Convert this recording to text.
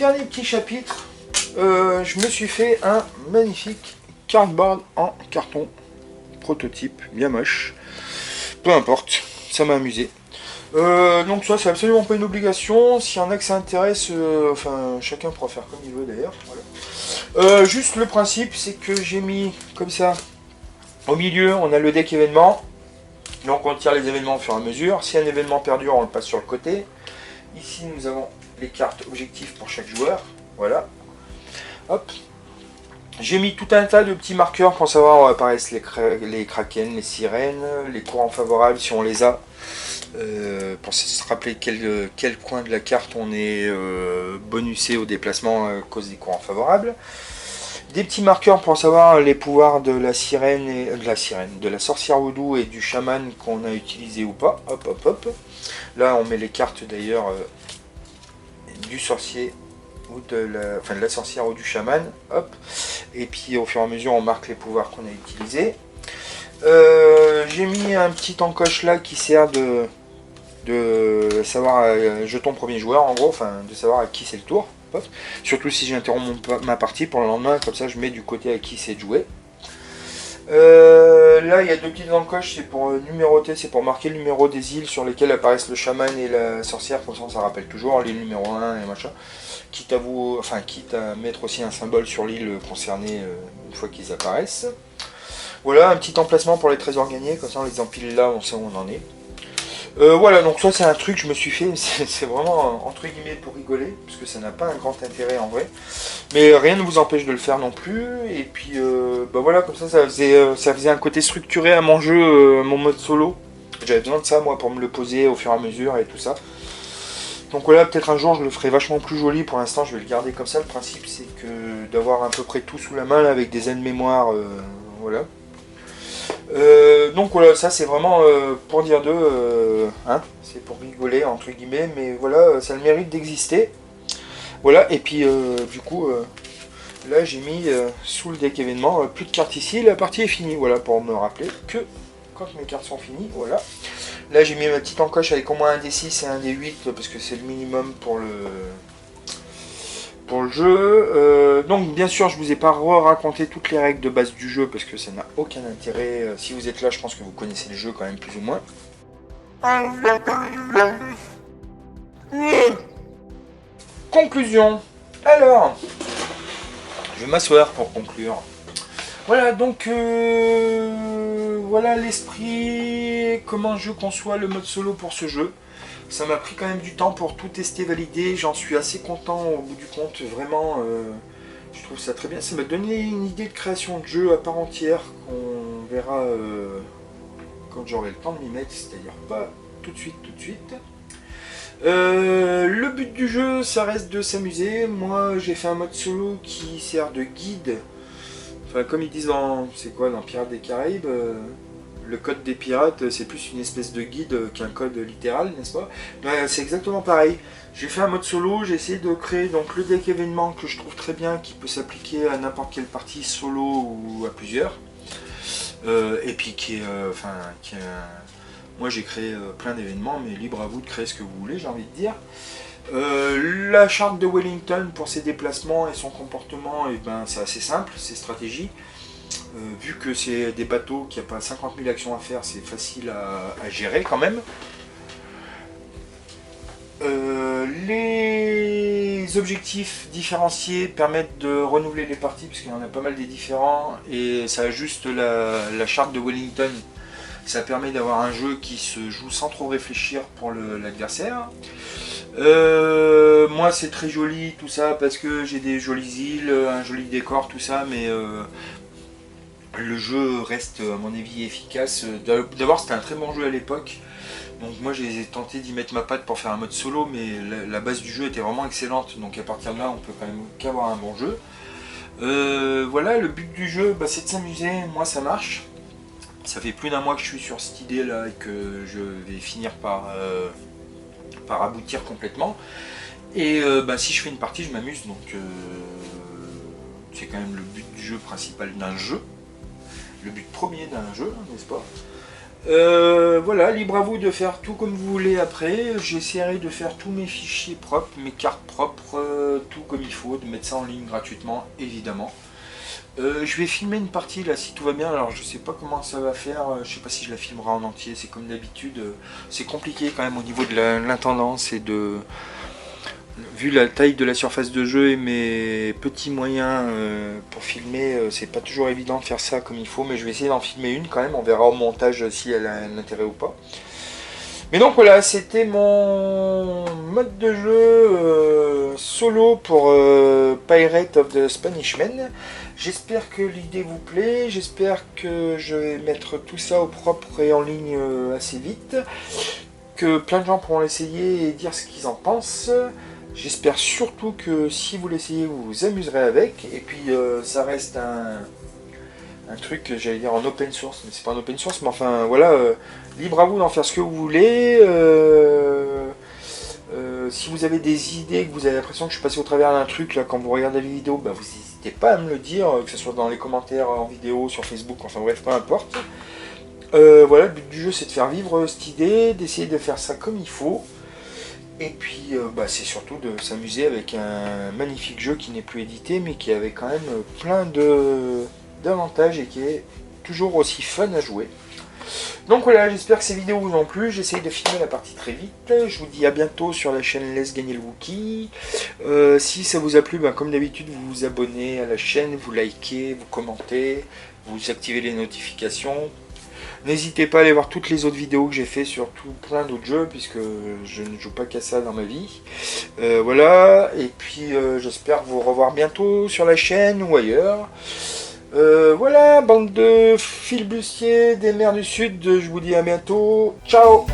dernier petit chapitre, je me suis fait un magnifique cardboard en carton prototype, bien moche. Peu importe, ça m'a amusé. Donc ça c'est absolument pas une obligation, s'il y en a que ça intéresse, enfin chacun pourra faire comme il veut d'ailleurs. Voilà. Juste le principe c'est que j'ai mis comme ça, au milieu on a le deck événement, donc on tire les événements au fur et à mesure, si un événement perdure on le passe sur le côté. Ici nous avons les cartes objectifs pour chaque joueur, voilà. Hop. J'ai mis tout un tas de petits marqueurs pour savoir où apparaissent les kraken, les sirènes, les courants favorables si on les a. Pour se rappeler quel coin de la carte on est bonusé au déplacement à cause des courants favorables. Des petits marqueurs pour savoir les pouvoirs de la sirène, de la sorcière voodoo et du chaman qu'on a utilisé ou pas. Hop, hop, hop. Là on met les cartes d'ailleurs du sorcier ou de la sorcière ou du chaman. Hop. Et puis au fur et à mesure on marque les pouvoirs qu'on a utilisés. J'ai mis un petit encoche là qui sert de savoir jeton premier joueur en gros, enfin de savoir à qui c'est le tour. Hop. Surtout si j'interromps ma partie pour le lendemain, comme ça je mets du côté à qui c'est de jouer. Là il y a deux petites encoches, c'est pour numéroter, c'est pour marquer le numéro des îles sur lesquelles apparaissent le chaman et la sorcière, comme ça rappelle toujours l'île numéro 1 et machin. Quitte à mettre aussi un symbole sur l'île concernée une fois qu'ils apparaissent. Voilà, un petit emplacement pour les trésors gagnés, comme ça on les empile là, on sait où on en est. Voilà, donc ça c'est un truc que je me suis fait, c'est vraiment entre guillemets pour rigoler, parce que ça n'a pas un grand intérêt en vrai. Mais rien ne vous empêche de le faire non plus, et puis bah voilà, comme ça faisait un côté structuré à mon jeu, mon mode solo. J'avais besoin de ça moi pour me le poser au fur et à mesure et tout ça. Donc voilà, peut-être un jour je le ferai vachement plus joli, pour l'instant je vais le garder comme ça. Le principe c'est que d'avoir à peu près tout sous la main là, avec des aides-mémoire, voilà. Donc voilà, ça c'est vraiment pour dire d'eux, hein, c'est pour rigoler entre guillemets, mais voilà, ça a le mérite d'exister. Voilà, et puis du coup, là j'ai mis sous le deck événement, plus de cartes ici, la partie est finie, voilà, pour me rappeler que quand mes cartes sont finies, voilà. Là j'ai mis ma petite encoche avec au moins un D6 et un D8, parce que c'est le minimum pour le jeu. Donc bien sûr je vous ai pas raconté toutes les règles de base du jeu parce que ça n'a aucun intérêt. Si vous êtes là je pense que vous connaissez le jeu quand même plus ou moins. Conclusion. Alors, je vais m'asseoir pour conclure. Voilà, donc voilà l'esprit, comment je conçois le mode solo pour ce jeu. Ça m'a pris quand même du temps pour tout tester, valider, j'en suis assez content au bout du compte, vraiment, je trouve ça très bien. Ça m'a donné une idée de création de jeu à part entière qu'on verra quand j'aurai le temps de m'y mettre, c'est-à-dire pas tout de suite. Le but du jeu, ça reste de s'amuser. Moi, j'ai fait un mode solo qui sert de guide. Enfin, comme ils disent dans Pirates des Caraïbes, le code des pirates, c'est plus une espèce de guide qu'un code littéral, n'est-ce pas? C'est exactement pareil. J'ai fait un mode solo, j'ai essayé de créer donc le deck événement que je trouve très bien, qui peut s'appliquer à n'importe quelle partie solo ou à plusieurs. Et puis moi j'ai créé plein d'événements, mais libre à vous de créer ce que vous voulez, j'ai envie de dire. La charte de Wellington pour ses déplacements et son comportement, et ben, c'est assez simple, c'est stratégie. Vu que c'est des bateaux qui n'ont pas 50 000 actions à faire, c'est facile à gérer quand même. Les objectifs différenciés permettent de renouveler les parties, parce qu'il y en a pas mal des différents, et ça ajuste la charte de Wellington. Ça permet d'avoir un jeu qui se joue sans trop réfléchir pour l'adversaire. Moi c'est très joli tout ça parce que j'ai des jolies îles, un joli décor, tout ça, mais le jeu reste à mon avis efficace. D'abord c'était un très bon jeu à l'époque, donc moi j'ai tenté d'y mettre ma patte pour faire un mode solo, mais la base du jeu était vraiment excellente, donc à partir de là on peut quand même qu'avoir un bon jeu. Voilà, le but du jeu c'est de s'amuser, moi ça marche. Ça fait plus d'un mois que je suis sur cette idée là et que je vais finir par aboutir complètement. Et si je fais une partie je m'amuse, donc c'est quand même le but du jeu principal d'un jeu. Le but premier d'un jeu, n'est-ce pas? Voilà, libre à vous de faire tout comme vous voulez après. J'essaierai de faire tous mes fichiers propres, mes cartes propres, tout comme il faut, de mettre ça en ligne gratuitement, évidemment. Je vais filmer une partie là si tout va bien, alors je sais pas comment ça va faire, je sais pas si je la filmerai en entier, c'est comme d'habitude, c'est compliqué quand même au niveau de l'intendance et de... Vu la taille de la surface de jeu et mes petits moyens pour filmer, c'est pas toujours évident de faire ça comme il faut, mais je vais essayer d'en filmer une quand même, on verra au montage si elle a un intérêt ou pas. Mais donc voilà, c'était mon mode de jeu solo pour Pirate of the Spanish Men. J'espère que l'idée vous plaît, j'espère que je vais mettre tout ça au propre et en ligne assez vite, que plein de gens pourront l'essayer et dire ce qu'ils en pensent. J'espère surtout que si vous l'essayez, vous vous amuserez avec. Et puis ça reste un truc, j'allais dire en open source, mais c'est pas un open source, mais enfin voilà, libre à vous d'en faire ce que vous voulez. Si vous avez des idées, que vous avez l'impression que je suis passé au travers d'un truc là quand vous regardez la vidéo, bah, vous n'hésitez pas à me le dire, que ce soit dans les commentaires en vidéo, sur Facebook, enfin bref, peu importe. Voilà, le but du jeu c'est de faire vivre cette idée, d'essayer de faire ça comme il faut. Et puis bah, c'est surtout de s'amuser avec un magnifique jeu qui n'est plus édité mais qui avait quand même plein d'avantages et qui est toujours aussi fun à jouer. Donc voilà, j'espère que ces vidéos vous ont plu, j'essaye de filmer la partie très vite. Je vous dis à bientôt sur la chaîne Laisse Gagner le Wookie. Si ça vous a plu, ben, comme d'habitude vous vous abonnez à la chaîne, vous likez, vous commentez, vous activez les notifications. N'hésitez pas à aller voir toutes les autres vidéos que j'ai fait sur plein d'autres jeux, puisque je ne joue pas qu'à ça dans ma vie. Voilà, et puis j'espère vous revoir bientôt sur la chaîne ou ailleurs. Voilà, bande de filbustiers des mers du Sud, je vous dis à bientôt. Ciao!